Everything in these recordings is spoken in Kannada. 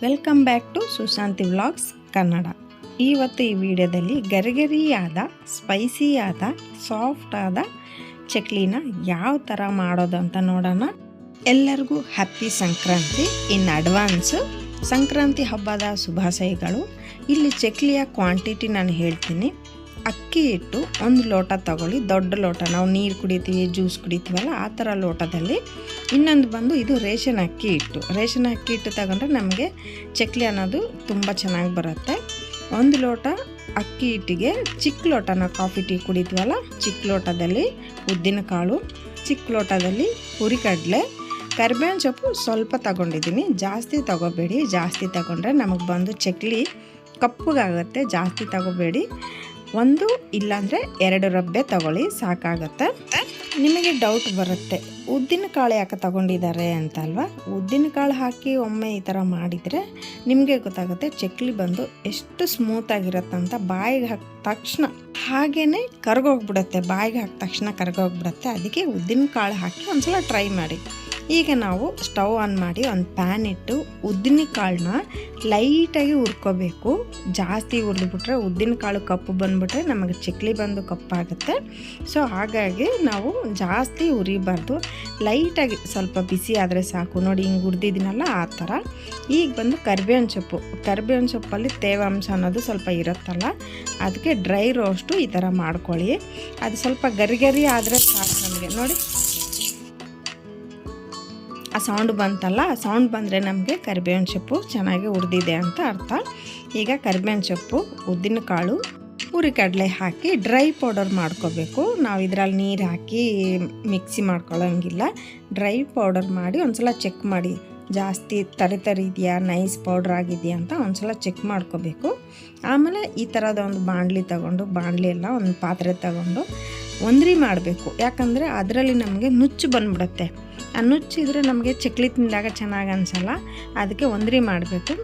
Welcome back to Sushanti vlogs Kannada. ಇವತ್ತು ಈ ವಿಡಿಯೋದಲ್ಲಿ ಗರಿಗರಿಯಾದ ಸ್ಪೈಸಿಯಾದ ಸಾಫ್ಟಾದ ಚಕ್ಲಿನ ಯಾವ ಥರ ಮಾಡೋದು ಅಂತ ನೋಡೋಣ. ಎಲ್ಲರಿಗೂ happy Sankranti in advance. Sankranti ಹಬ್ಬದ ಶುಭಾಶಯಗಳು. ಇಲ್ಲಿ ಚಕ್ಲಿಯ ಕ್ವಾಂಟಿಟಿ ನಾನು ಹೇಳ್ತೀನಿ. ಅಕ್ಕಿ ಹಿಟ್ಟು 1 ಲೋಟ ತಗೊಳ್ಳಿ, ದೊಡ್ಡ ಲೋಟ, ನಾವು ನೀರು ಕುಡಿತೀವಿ ಜ್ಯೂಸ್ ಕುಡಿತೀವಲ್ಲ ಆ ಥರ ಲೋಟದಲ್ಲಿ. ಇನ್ನೊಂದು ಬಂದು ಇದು ರೇಷನ್ ಅಕ್ಕಿ ಹಿಟ್ಟು ತಗೊಂಡ್ರೆ ನಮಗೆ ಚಕ್ಲಿ ಅನ್ನೋದು ತುಂಬ ಚೆನ್ನಾಗಿ ಬರುತ್ತೆ. 1 ಲೋಟ ಅಕ್ಕಿ ಹಿಟ್ಟಿಗೆ ಚಿಕ್ಕ ಲೋಟ, ನಾವು ಕಾಫಿ ಟೀ ಕುಡಿತೀವಲ್ಲ ಚಿಕ್ಕ ಲೋಟದಲ್ಲಿ ಉದ್ದಿನ ಕಾಳು, ಚಿಕ್ಕ ಲೋಟದಲ್ಲಿ ಹುರಿಗಡಲೆ, ಕರಿಬೇವಿನ ಸೊಪ್ಪು ಸ್ವಲ್ಪ ತಗೊಂಡಿದ್ದೀನಿ. ಜಾಸ್ತಿ ತಗೋಬೇಡಿ, ಜಾಸ್ತಿ ತಗೊಂಡ್ರೆ ನಮಗೆ ಬಂದು ಚಕ್ಲಿ ಕಪ್ಪಗಾಗುತ್ತೆ. ಜಾಸ್ತಿ ತಗೋಬೇಡಿ, 1 ಇಲ್ಲಾಂದರೆ 2 ರಬ್ಬೆ ತಗೊಳ್ಳಿ ಸಾಕಾಗುತ್ತೆ. ನಿಮಗೆ ಡೌಟ್ ಬರುತ್ತೆ, ಉದ್ದಿನ ಕಾಳು ಯಾಕೆ ತಗೊಂಡಿದ್ದಾರೆ ಅಂತ ಅಲ್ವಾ. ಉದ್ದಿನ ಕಾಳು ಹಾಕಿ ಒಮ್ಮೆ ಈ ಥರ ಮಾಡಿದರೆ ನಿಮಗೆ ಗೊತ್ತಾಗುತ್ತೆ ಚಕ್ಲಿ ಬಂದು ಎಷ್ಟು ಸ್ಮೂತಾಗಿರುತ್ತೆ ಅಂತ. ಬಾಯಿಗೆ ಹಾಕಿದ ತಕ್ಷಣ ಹಾಗೇ ಕರಗೋಗ್ಬಿಡುತ್ತೆ, ಬಾಯಿಗೆ ಹಾಕಿದ ತಕ್ಷಣ ಕರಗೋಗ್ಬಿಡುತ್ತೆ. ಅದಕ್ಕೆ ಉದ್ದಿನ ಕಾಳು ಹಾಕಿ ಒಂದ್ಸಲ ಟ್ರೈ ಮಾಡಿ. ಈಗ ನಾವು ಸ್ಟವ್ ಆನ್ ಮಾಡಿ ಒಂದು ಪ್ಯಾನ್ ಇಟ್ಟು ಉದ್ದಿನ ಕಾಳನ್ನ ಲೈಟಾಗಿ ಹುರ್ಕೋಬೇಕು. ಜಾಸ್ತಿ ಹುರಿದ್ಬಿಟ್ರೆ ಉದ್ದಿನ ಕಾಳು ಕಪ್ಪು ಬಂದುಬಿಟ್ರೆ ನಮಗೆ ಚಕ್ಲಿ ಬಂದು ಕಪ್ಪಾಗುತ್ತೆ. ಸೊ ಹಾಗಾಗಿ ನಾವು ಜಾಸ್ತಿ ಹುರಿಬಾರ್ದು, ಲೈಟಾಗಿ ಸ್ವಲ್ಪ ಬಿಸಿ ಆದರೆ ಸಾಕು. ನೋಡಿ ಹಿಂಗೆ ಹುರಿದಿದ್ದೀನಲ್ಲ ಆ ಥರ. ಈಗ ಬಂದು ಕರಿಬೇವಿನ ಸೊಪ್ಪಲ್ಲಿ ತೇವಾಂಶ ಅನ್ನೋದು ಸ್ವಲ್ಪ ಇರುತ್ತಲ್ಲ, ಅದಕ್ಕೆ ಡ್ರೈ ರೋಸ್ಟು ಈ ಥರ ಮಾಡ್ಕೊಳ್ಳಿ. ಅದು ಸ್ವಲ್ಪ ಗರಿ ಆದರೆ ಸಾಕು ನಮಗೆ. ನೋಡಿ ಆ ಸೌಂಡ್ ಬಂತಲ್ಲ, ಆ ಸೌಂಡ್ ಬಂದರೆ ನಮಗೆ ಕರಿಬೇವಿನ ಸೊಪ್ಪು ಚೆನ್ನಾಗಿ ಹುರಿದಿದೆ ಅಂತ ಅರ್ಥ. ಈಗ ಕರಿಬೇವಿನ ಸೊಪ್ಪು, ಉದ್ದಿನ ಕಾಳು, ಹುರಿಗಡಲೆ ಹಾಕಿ ಡ್ರೈ ಪೌಡರ್ ಮಾಡ್ಕೋಬೇಕು. ನಾವು ಇದರಲ್ಲಿ ನೀರು ಹಾಕಿ ಮಿಕ್ಸಿ ಮಾಡ್ಕೊಳ್ಳೋಂಗಿಲ್ಲ. ಡ್ರೈ ಪೌಡರ್ ಮಾಡಿ ಒಂದ್ಸಲ ಚೆಕ್ ಮಾಡಿ, ಜಾಸ್ತಿ ತರಿ ಇದೆಯಾ, ನೈಸ್ ಪೌಡ್ರ್ ಆಗಿದೆಯಾ ಅಂತ ಒಂದ್ಸಲ ಚೆಕ್ ಮಾಡ್ಕೋಬೇಕು. ಆಮೇಲೆ ಈ ಥರದ ಒಂದು ಬಾಣಲಿ ಎಲ್ಲ ಒಂದು ಪಾತ್ರೆ ತಗೊಂಡು ಒಂದ್ರಿ ಮಾಡಬೇಕು. ಯಾಕಂದರೆ ಅದರಲ್ಲಿ ನಮಗೆ ನುಚ್ಚು ಬಂದ್ಬಿಡುತ್ತೆ. ಆ ನುಚ್ಚಿದ್ರೆ ನಮಗೆ ಚಕ್ಲಿ ತಿಂದಾಗ ಚೆನ್ನಾಗಿ ಅನಿಸಲ್ಲ, ಅದಕ್ಕೆ ಒಂದ್ರಿ ಮಾಡಬೇಕು.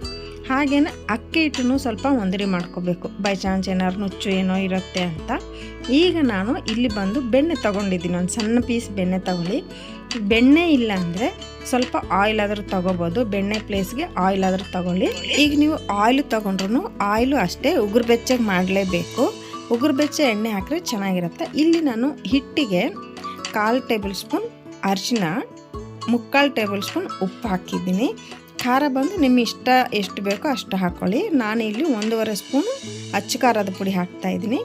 ಹಾಗೇನೆ ಅಕ್ಕಿ ಹಿಟ್ಟನ್ನು ಸ್ವಲ್ಪ ಒಂದ್ರಿ ಮಾಡ್ಕೋಬೇಕು, ಬೈ ಚಾನ್ಸ್ ಏನಾದ್ರು ನುಚ್ಚು ಏನೋ ಇರುತ್ತೆ ಅಂತ. ಈಗ ನಾನು ಇಲ್ಲಿ ಬಂದು ಬೆಣ್ಣೆ ತೊಗೊಂಡಿದ್ದೀನಿ, ಒಂದು ಸಣ್ಣ ಪೀಸ್ ಬೆಣ್ಣೆ ತಗೊಳ್ಳಿ. ಬೆಣ್ಣೆ ಇಲ್ಲ ಅಂದರೆ ಸ್ವಲ್ಪ ಆಯಿಲ್ ಆದರೂ ತೊಗೋಬೋದು, ಬೆಣ್ಣೆ ಪ್ಲೇಸ್ಗೆ ಆಯಿಲ್ ಆದರೂ ತೊಗೊಳ್ಳಿ. ಈಗ ನೀವು ಆಯಿಲ್ ತೊಗೊಂಡ್ರು ಆಯಿಲು ಅಷ್ಟೇ ಉಗುರು ಬೆಚ್ಚಗೆ ಮಾಡಲೇಬೇಕು. ಉಗುರು ಬೆಚ್ಚ ಎಣ್ಣೆ ಹಾಕಿದ್ರೆ ಚೆನ್ನಾಗಿರುತ್ತೆ. ಇಲ್ಲಿ ನಾನು ಹಿಟ್ಟಿಗೆ 1/4 ಟೇಬಲ್ ಸ್ಪೂನ್ ಅರಿಶಿನ, 3/4 ಟೇಬಲ್ ಸ್ಪೂನ್ ಉಪ್ಪು ಹಾಕಿದ್ದೀನಿ. ಖಾರ ಬಂದು ನಿಮ್ಮ ಇಷ್ಟ ಎಷ್ಟು ಬೇಕೋ ಅಷ್ಟು ಹಾಕ್ಕೊಳ್ಳಿ. ನಾನು ಇಲ್ಲಿ 1.5 ಸ್ಪೂನ್ ಅಚ್ಚ ಖಾರದ ಪುಡಿ ಹಾಕ್ತಾಯಿದ್ದೀನಿ.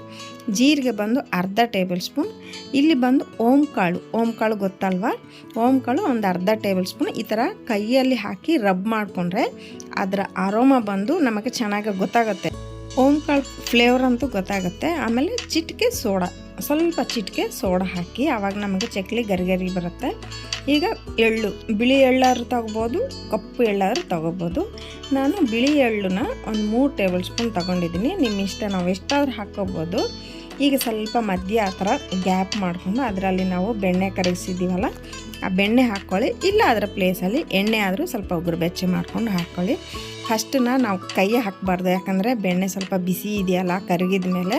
ಜೀರಿಗೆ ಬಂದು 1/2 ಟೇಬಲ್ ಸ್ಪೂನ್. ಇಲ್ಲಿ ಬಂದು ಓಂಕಾಳು ಗೊತ್ತಲ್ವಾ, ಓಂಕಾಳು ಒಂದು 1/2 ಟೇಬಲ್ ಸ್ಪೂನ್. ಈ ಥರ ಕೈಯಲ್ಲಿ ಹಾಕಿ ರಬ್ ಮಾಡಿಕೊಂಡ್ರೆ ಅದರ ಅರೋಮಾ ಬಂದು ನಮಗೆ ಚೆನ್ನಾಗಿ ಗೊತ್ತಾಗುತ್ತೆ. ಓಂಕಾಳು ಫ್ಲೇವರ್ ಅಂತೂ ಗೊತ್ತಾಗುತ್ತೆ. ಆಮೇಲೆ ಸ್ವಲ್ಪ ಚಿಟಿಕೆ ಸೋಡಾ ಹಾಕಿ, ಆವಾಗ ನಮಗೆ ಚಕ್ಲಿ ಗರಿ ಬರುತ್ತೆ. ಈಗ ಎಳ್ಳು, ಬಿಳಿ ಎಳ್ಳಾದ್ರೂ ತೊಗೋಬೋದು, ಕಪ್ಪು ಎಳ್ಳಾದ್ರೂ ತೊಗೋಬೋದು. ನಾನು ಬಿಳಿ ಎಳ್ಳನ್ನ ಒಂದು 3 ಟೇಬಲ್ ಸ್ಪೂನ್ ತೊಗೊಂಡಿದ್ದೀನಿ. ನಿಮ್ಮ ಇಷ್ಟ, ನಾವು ಎಷ್ಟಾದ್ರೂ ಹಾಕ್ಕೋಬೋದು. ಈಗ ಸ್ವಲ್ಪ ಮಧ್ಯೆ ಆ ಥರ ಗ್ಯಾಪ್ ಮಾಡಿಕೊಂಡು ಅದರಲ್ಲಿ ನಾವು ಬೆಣ್ಣೆ ಕರಗಿಸಿದ್ದೀವಲ್ಲ ಆ ಬೆಣ್ಣೆ ಹಾಕ್ಕೊಳ್ಳಿ. ಇಲ್ಲ ಅದರ ಪ್ಲೇಸಲ್ಲಿ ಎಣ್ಣೆ ಆದರೂ ಸ್ವಲ್ಪ ಉಗುರು ಬೆಚ್ಚ ಮಾಡ್ಕೊಂಡು ಹಾಕ್ಕೊಳ್ಳಿ. ಫಸ್ಟನ್ನ ನಾವು ಕೈಯೇ ಹಾಕಬಾರ್ದು, ಯಾಕಂದರೆ ಬೆಣ್ಣೆ ಸ್ವಲ್ಪ ಬಿಸಿ ಇದೆಯಲ್ಲ, ಕರಗಿದ ಮೇಲೆ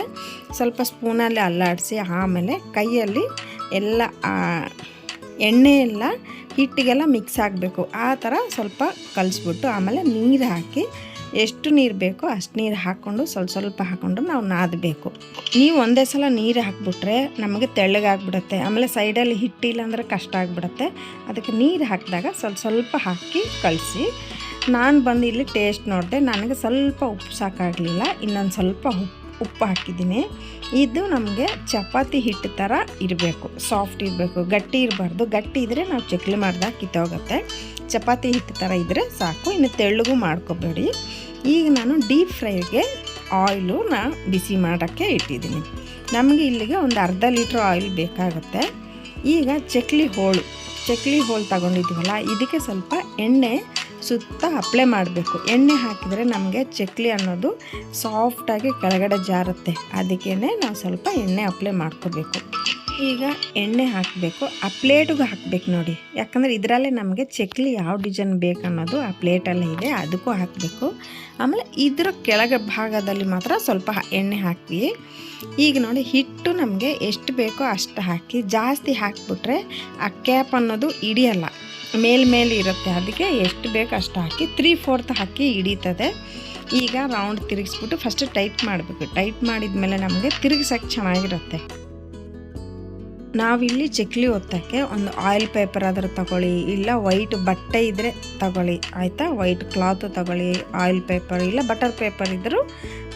ಸ್ವಲ್ಪ ಸ್ಪೂನಲ್ಲಿ ಅಲ್ಲಾಡಿಸಿ ಆಮೇಲೆ ಕೈಯಲ್ಲಿ ಎಲ್ಲ ಎಣ್ಣೆ ಎಲ್ಲ ಹಿಟ್ಟಿಗೆಲ್ಲ ಮಿಕ್ಸ್ ಆಗಬೇಕು. ಆ ಥರ ಸ್ವಲ್ಪ ಕಲಿಸ್ಬಿಟ್ಟು ಆಮೇಲೆ ನೀರು ಹಾಕಿ, ಎಷ್ಟು ನೀರು ಬೇಕೋ ಅಷ್ಟು ನೀರು ಹಾಕ್ಕೊಂಡು ಸ್ವಲ್ಪ ಹಾಕ್ಕೊಂಡು ನಾವು ನಾದಬೇಕು. ನೀವು ಒಂದೇ ಸಲ ನೀರು ಹಾಕಿಬಿಟ್ರೆ ನಮಗೆ ತೆಳ್ಳಗಾಗ್ಬಿಡುತ್ತೆ, ಆಮೇಲೆ ಸೈಡಲ್ಲಿ ಹಿಟ್ಟಿಲ್ಲ ಅಂದರೆ ಕಷ್ಟ ಆಗಿಬಿಡುತ್ತೆ. ಅದಕ್ಕೆ ನೀರು ಹಾಕಿದಾಗ ಸ್ವಲ್ಪ ಹಾಕಿ ಕಳಿಸಿ. ನಾನು ಬಂದು ಇಲ್ಲಿ ಟೇಸ್ಟ್ ನೋಡಿದೆ, ನನಗೆ ಸ್ವಲ್ಪ ಉಪ್ಪು ಸಾಕಾಗಲಿಲ್ಲ, ಇನ್ನೊಂದು ಸ್ವಲ್ಪ ಉಪ್ಪು ಹಾಕಿದ್ದೀನಿ. ಇದು ನಮಗೆ ಚಪಾತಿ ಹಿಟ್ಟು ಥರ ಇರಬೇಕು, ಸಾಫ್ಟ್ ಇರಬೇಕು, ಗಟ್ಟಿ ಇರಬಾರ್ದು. ಗಟ್ಟಿ ಇದ್ದರೆ ನಾವು ಚಕ್ಲಿ ಮಾಡಿದಾಗ ಕಿತ್ತೋಗುತ್ತೆ. ಚಪಾತಿ ಹಿಟ್ಟು ಥರ ಇದ್ದರೆ ಸಾಕು, ಇನ್ನು ತೆಳ್ಳಗೂ ಮಾಡ್ಕೋಬೇಡಿ. ಈಗ ನಾನು ಡೀಪ್ ಫ್ರೈಗೆ ಆಯಿಲನ್ನ ಬಿಸಿ ಮಾಡೋಕ್ಕೆ ಇಟ್ಟಿದ್ದೀನಿ. ನಮಗೆ ಇಲ್ಲಿಗೆ ಒಂದು 1/2 ಲೀಟ್ರ್ ಆಯಿಲ್ ಬೇಕಾಗುತ್ತೆ. ಈಗ ಚಕ್ಲಿ ಹೋಳು ತಗೊಂಡಿದ್ದೀವಲ್ಲ, ಇದಕ್ಕೆ ಸ್ವಲ್ಪ ಎಣ್ಣೆ ಸುತ್ತ ಅಪ್ಲೈ ಮಾಡಬೇಕು. ಎಣ್ಣೆ ಹಾಕಿದರೆ ನಮಗೆ ಚಕ್ಲಿ ಅನ್ನೋದು ಸಾಫ್ಟಾಗಿ ಕೆಳಗಡೆ ಜಾರುತ್ತೆ. ಅದಕ್ಕೇ ನಾವು ಸ್ವಲ್ಪ ಎಣ್ಣೆ ಅಪ್ಲೈ ಮಾಡ್ಕೋಬೇಕು. ಈಗ ಎಣ್ಣೆ ಹಾಕಬೇಕು, ಆ ಪ್ಲೇಟಿಗೆ ಹಾಕಬೇಕು ನೋಡಿ, ಯಾಕಂದರೆ ಇದರಲ್ಲೇ ನಮಗೆ ಚಕ್ಲಿ ಯಾವ ಡಿಸೈನ್ ಬೇಕನ್ನೋದು ಆ ಪ್ಲೇಟಲ್ಲೇ ಇದೆ, ಅದಕ್ಕೂ ಹಾಕಬೇಕು. ಆಮೇಲೆ ಇದರ ಕೆಳಗೆ ಭಾಗದಲ್ಲಿ ಮಾತ್ರ ಸ್ವಲ್ಪ ಎಣ್ಣೆ ಹಾಕಿ. ಈಗ ನೋಡಿ ಹಿಟ್ಟು ನಮಗೆ ಎಷ್ಟು ಬೇಕೋ ಅಷ್ಟು ಹಾಕಿ, ಜಾಸ್ತಿ ಹಾಕಿಬಿಟ್ರೆ ಆ ಕ್ಯಾಪ್ ಅನ್ನೋದು ಹಿಡಿಯಲ್ಲ. ಮೇಲ್ಮೇಲೆ ಇರುತ್ತೆ, ಅದಕ್ಕೆ ಎಷ್ಟು ಬೇಕು ಅಷ್ಟು ಹಾಕಿ 3/4 ಹಾಕಿ ಹಿಡಿತದೆ. ಈಗ ರೌಂಡ್ ತಿರುಗಿಸ್ಬಿಟ್ಟು ಫಸ್ಟ್ ಟೈಟ್ ಮಾಡಬೇಕು. ಟೈಟ್ ಮಾಡಿದ್ಮೇಲೆ ನಮಗೆ ತಿರುಗಿಸೋಕ್ಕೆ ಚೆನ್ನಾಗಿರುತ್ತೆ. ನಾವಿಲ್ಲಿ ಚಕ್ಲಿ ಒತ್ತಕ್ಕೆ ಒಂದು ಆಯಿಲ್ ಪೇಪರ್ ಆದರೂ ತಗೊಳ್ಳಿ, ಇಲ್ಲ ವೈಟ್ ಬಟ್ಟೆ ಇದ್ದರೆ ತಗೊಳ್ಳಿ ಆಯಿತಾ. ವೈಟ್ ಕ್ಲಾತ್ ತಗೊಳ್ಳಿ, ಆಯಿಲ್ ಪೇಪರ್ ಇಲ್ಲ ಬಟರ್ ಪೇಪರ್ ಇದ್ದರೂ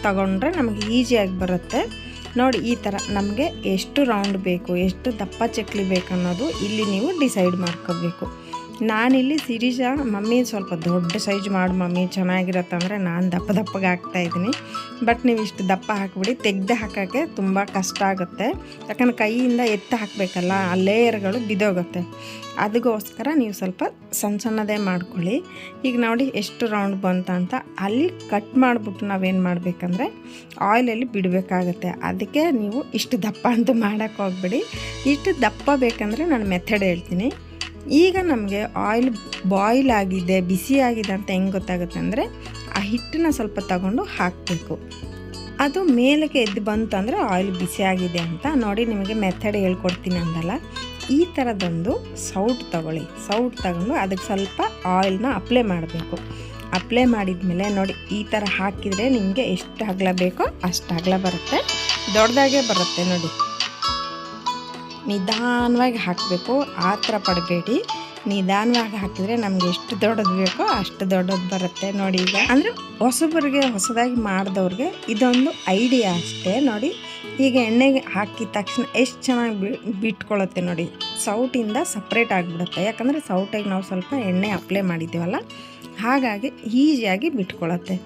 ತಗೊಂಡ್ರೆ ನಮಗೆ ಈಸಿಯಾಗಿ ಬರುತ್ತೆ. ನೋಡಿ ಈ ಥರ ನಮಗೆ ಎಷ್ಟು ರೌಂಡ್ ಬೇಕು, ಎಷ್ಟು ದಪ್ಪ ಚಕ್ಲಿ ಬೇಕು ಅನ್ನೋದು ಇಲ್ಲಿ ನೀವು ಡಿಸೈಡ್ ಮಾಡ್ಕೋಬೇಕು. ನಾನಿಲ್ಲಿ ಸಿರೀಜ ಮಮ್ಮಿ ಸ್ವಲ್ಪ ದೊಡ್ಡ ಸೈಜ್ ಮಾಡು ಮಮ್ಮಿ ಚೆನ್ನಾಗಿರುತ್ತೆ ಅಂದರೆ ನಾನು ದಪ್ಪಗೆ ಹಾಕ್ತಾಯಿದ್ದೀನಿ. ಬಟ್ ನೀವು ಇಷ್ಟು ದಪ್ಪ ಹಾಕಿಬಿಡಿ, ತೆಗೆದು ಹಾಕೋಕ್ಕೆ ತುಂಬ ಕಷ್ಟ ಆಗುತ್ತೆ. ಯಾಕಂದ್ರೆ ಕೈಯಿಂದ ಎತ್ತು ಹಾಕಬೇಕಲ್ಲ, ಆ ಲೇಯರ್ಗಳು ಬಿದ್ದೋಗುತ್ತೆ. ಅದಕ್ಕೋಸ್ಕರ ನೀವು ಸ್ವಲ್ಪ ಸಣ್ಣದೇ ಮಾಡ್ಕೊಳ್ಳಿ. ಈಗ ನೋಡಿ ಎಷ್ಟು ರೌಂಡ್ ಬಂತ ಅಂತ. ಅಲ್ಲಿ ಕಟ್ ಮಾಡಿಬಿಟ್ಟು ನಾವೇನು ಮಾಡಬೇಕಂದ್ರೆ ಆಯಿಲಲ್ಲಿ ಬಿಡಬೇಕಾಗತ್ತೆ. ಅದಕ್ಕೆ ನೀವು ಇಷ್ಟು ದಪ್ಪ ಅಂತೂ ಮಾಡೋಕ್ಕೆ ಹೋಗ್ಬೇಡಿ. ಇಷ್ಟು ದಪ್ಪ ಬೇಕಂದರೆ ನಾನು ಮೆಥಡ್ ಹೇಳ್ತೀನಿ. ಈಗ ನಮಗೆ ಆಯಿಲ್ ಬಾಯ್ಲ್ ಆಗಿದೆ, ಬಿಸಿ ಆಗಿದೆ ಅಂತ ಹೆಂಗೆ ಗೊತ್ತಾಗುತ್ತೆ ಅಂದರೆ ಆ ಹಿಟ್ಟನ್ನ ಸ್ವಲ್ಪ ತಗೊಂಡು ಹಾಕಬೇಕು. ಅದು ಮೇಲಕ್ಕೆ ಎದ್ದು ಬಂತು ಅಂದರೆ ಆಯಿಲ್ ಬಿಸಿ ಆಗಿದೆ ಅಂತ. ನೋಡಿ ನಿಮಗೆ ಮೆಥಡ್ ಹೇಳ್ಕೊಡ್ತೀನಿ ಅಂದಲ್ಲ, ಈ ಥರದೊಂದು ಸೌಟ್ ತಗೊಳ್ಳಿ. ಸೌಟ್ ತಗೊಂಡು ಅದಕ್ಕೆ ಸ್ವಲ್ಪ ಆಯಿಲ್ನ ಅಪ್ಲೈ ಮಾಡಬೇಕು. ಅಪ್ಲೈ ಮಾಡಿದ್ಮೇಲೆ ನೋಡಿ ಈ ಥರ ಹಾಕಿದರೆ ನಿಮಗೆ ಎಷ್ಟು ಅಗಲ ಬೇಕೋ ಅಷ್ಟು ಅಗಲ ಬರುತ್ತೆ, ದೊಡ್ಡದಾಗೇ ಬರುತ್ತೆ. ನೋಡಿ ನಿಧಾನವಾಗಿ ಹಾಕಬೇಕು, ಆ ಥರ ಪಡಬೇಡಿ. ನಿಧಾನವಾಗಿ ಹಾಕಿದರೆ ನಮಗೆ ಎಷ್ಟು ದೊಡ್ಡದು ಬೇಕೋ ಅಷ್ಟು ದೊಡ್ಡದು ಬರುತ್ತೆ. ನೋಡಿ ಈಗ ಅಂದರೆ ಹೊಸಬರಿಗೆ, ಹೊಸದಾಗಿ ಮಾಡಿದವ್ರಿಗೆ ಇದೊಂದು ಐಡಿಯಾ ಅಷ್ಟೇ. ನೋಡಿ ಈಗ ಎಣ್ಣೆಗೆ ಹಾಕಿದ ತಕ್ಷಣ ಎಷ್ಟು ಚೆನ್ನಾಗಿ ಬಿಟ್ಕೊಳ್ಳುತ್ತೆ ನೋಡಿ. ಸೌಟಿಂದ ಸಪ್ರೇಟ್ ಆಗಿಬಿಡುತ್ತೆ, ಯಾಕಂದರೆ ಸೌಟಿಗೆ ನಾವು ಸ್ವಲ್ಪ ಎಣ್ಣೆ ಅಪ್ಲೈ ಮಾಡಿದ್ದೀವಲ್ಲ, ಹಾಗಾಗಿ ಈಸಿಯಾಗಿ ಬಿಟ್ಕೊಳ್ಳುತ್ತೆ.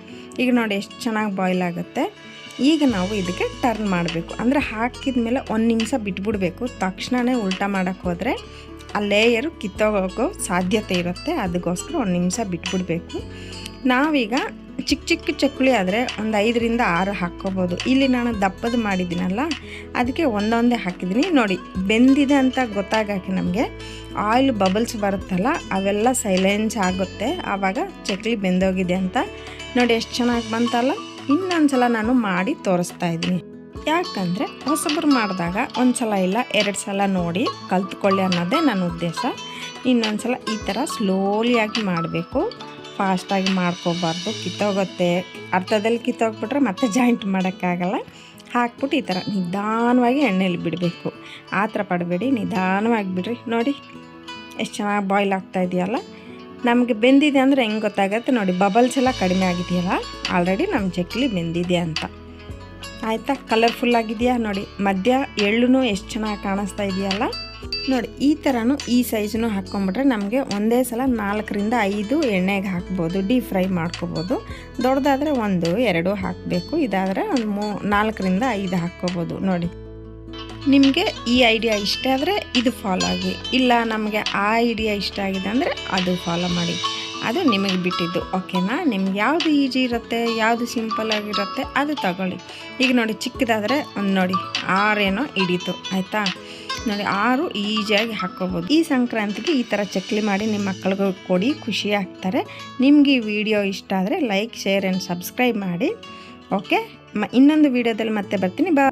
ಈಗ ನೋಡಿ ಎಷ್ಟು ಚೆನ್ನಾಗಿ ಬಾಯ್ಲ್ ಆಗುತ್ತೆ. ಈಗ ನಾವು ಇದಕ್ಕೆ ಟರ್ನ್ ಮಾಡಬೇಕು. ಅಂದರೆ ಹಾಕಿದ ಮೇಲೆ 1 ನಿಮಿಷ ಬಿಟ್ಬಿಡಬೇಕು. ತಕ್ಷಣವೇ ಉಲ್ಟಾ ಮಾಡೋಕ್ಕೆ ಹೋದರೆ ಆ ಲೇಯರು ಕಿತ್ತೋಗೋಕ್ಕೋ ಸಾಧ್ಯತೆ ಇರುತ್ತೆ. ಅದಕ್ಕೋಸ್ಕರ 1 ನಿಮಿಷ ಬಿಟ್ಬಿಡಬೇಕು. ನಾವೀಗ ಚಿಕ್ಕ ಚಕ್ಕುಳಿ ಆದರೆ ಒಂದು 5ರಿಂದ 6 ಹಾಕ್ಕೋಬೋದು. ಇಲ್ಲಿ ನಾನು ದಪ್ಪದು ಮಾಡಿದ್ದೀನಲ್ಲ, ಅದಕ್ಕೆ ಒಂದೊಂದೇ ಹಾಕಿದ್ದೀನಿ. ನೋಡಿ ಬೆಂದಿದೆ ಅಂತ ಗೊತ್ತಾಗಕ್ಕೆ ನಮಗೆ ಆಯಿಲ್ ಬಬಲ್ಸ್ ಬರುತ್ತಲ್ಲ, ಅವೆಲ್ಲ ಸೈಲೆನ್ಸ್ ಆಗುತ್ತೆ. ಆವಾಗ ಚಕ್ಲಿ ಬೆಂದೋಗಿದೆ ಅಂತ. ನೋಡಿ ಎಷ್ಟು ಚೆನ್ನಾಗಿ ಬಂತಲ್ಲ. ಇನ್ನೊಂದು ಸಲ ನಾನು ಮಾಡಿ ತೋರಿಸ್ತಾ ಇದ್ದೀನಿ. ಯಾಕಂದರೆ ಹೊಸಬ್ರು ಮಾಡಿದಾಗ ಒಂದು ಸಲ ಇಲ್ಲ 2 ಸಲ ನೋಡಿ ಕಲ್ತ್ಕೊಳ್ಳಿ ಅನ್ನೋದೇ ನನ್ನ ಉದ್ದೇಶ. ಇನ್ನೊಂದು ಸಲ ಈ ಥರ ಸ್ಲೋಲಿಯಾಗಿ ಮಾಡಬೇಕು, ಫಾಸ್ಟಾಗಿ ಮಾಡ್ಕೋಬಾರ್ದು, ಕಿತ್ತೋಗುತ್ತೆ. ಅರ್ಧದಲ್ಲಿ ಕಿತ್ತೋಗ್ಬಿಟ್ರೆ ಮತ್ತೆ ಜಾಯಿಂಟ್ ಮಾಡೋಕ್ಕಾಗಲ್ಲ. ಹಾಕ್ಬಿಟ್ಟು ಈ ಥರ ನಿಧಾನವಾಗಿ ಎಣ್ಣೆಯಲ್ಲಿ ಬಿಡಬೇಕು. ಆ ಥರ ಪಡಬೇಡಿ, ನಿಧಾನವಾಗಿ ಬಿಡ್ರಿ. ನೋಡಿ ಎಷ್ಟು ಚೆನ್ನಾಗಿ ಬಾಯ್ಲ್ ಆಗ್ತಾ ಇದೆಯಲ್ಲ. ನಮಗೆ ಬೆಂದಿದೆ ಅಂದರೆ ಹೆಂಗೆ ಗೊತ್ತಾಗುತ್ತೆ ನೋಡಿ, ಬಬಲ್ಸ್ ಎಲ್ಲ ಕಡಿಮೆ ಆಗಿದೆಯಲ್ಲ, ಆಲ್ರೆಡಿ ನಮ್ಮ ಚಕ್ಲಿ ಬೆಂದಿದೆ ಅಂತ. ಆಯಿತಾ, ಕಲರ್ಫುಲ್ ಆಗಿದೆಯಾ ನೋಡಿ. ಮಧ್ಯ ಎಳ್ಳು ಎಷ್ಟು ಚೆನ್ನಾಗಿ ಕಾಣಿಸ್ತಾ ಇದೆಯಲ್ಲ ನೋಡಿ. ಈ ಥರನೂ ಈ ಸೈಜ್ನೂ ಹಾಕ್ಕೊಂಬಿಟ್ರೆ ನಮಗೆ ಒಂದೇ ಸಲ 4ರಿಂದ 5 ಎಣ್ಣೆಗೆ ಹಾಕ್ಬೋದು, ಡೀಪ್ ಫ್ರೈ ಮಾಡ್ಕೋಬೋದು. ದೊಡ್ಡದಾದರೆ 1, 2 ಹಾಕಬೇಕು. ಇದಾದರೆ ಒಂದು 4ರಿಂದ 5 ಹಾಕ್ಕೋಬೋದು. ನೋಡಿ ನಿಮಗೆ ಈ ಐಡಿಯಾ ಇಷ್ಟ ಆದರೆ ಇದು ಫಾಲೋ ಆಗಿ, ಇಲ್ಲ ನಮಗೆ ಆ ಐಡಿಯಾ ಇಷ್ಟ ಆಗಿದೆ ಅಂದರೆ ಅದು ಫಾಲೋ ಮಾಡಿ. ಅದು ನಿಮಗೆ ಬಿಟ್ಟಿದ್ದು, ಓಕೆನಾ. ನಿಮ್ಗೆ ಯಾವುದು ಈಜಿ ಇರುತ್ತೆ, ಯಾವುದು ಸಿಂಪಲ್ಲಾಗಿರುತ್ತೆ ಅದು ತಗೊಳ್ಳಿ. ಈಗ ನೋಡಿ ಚಿಕ್ಕದಾದರೆ ಒಂದು ನೋಡಿ 6 ಏನೋ ಹಿಡೀತು, ಆಯಿತಾ. ನೋಡಿ 6 ಈಸಿಯಾಗಿ ಹಾಕ್ಕೋಬೋದು. ಈ ಸಂಕ್ರಾಂತಿಗೆ ಈ ಥರ ಚಕ್ಲಿ ಮಾಡಿ ನಿಮ್ಮ ಮಕ್ಕಳಿಗೂ ಕೊಡಿ, ಖುಷಿ ಆಗ್ತಾರೆ. ನಿಮಗೆ ಈ ವಿಡಿಯೋ ಇಷ್ಟ ಆದರೆ ಲೈಕ್, ಶೇರ್ ಆ್ಯಂಡ್ ಸಬ್ಸ್ಕ್ರೈಬ್ ಮಾಡಿ. ಓಕೆ, ಇನ್ನೊಂದು ವಿಡಿಯೋದಲ್ಲಿ ಮತ್ತೆ ಬರ್ತೀನಿ.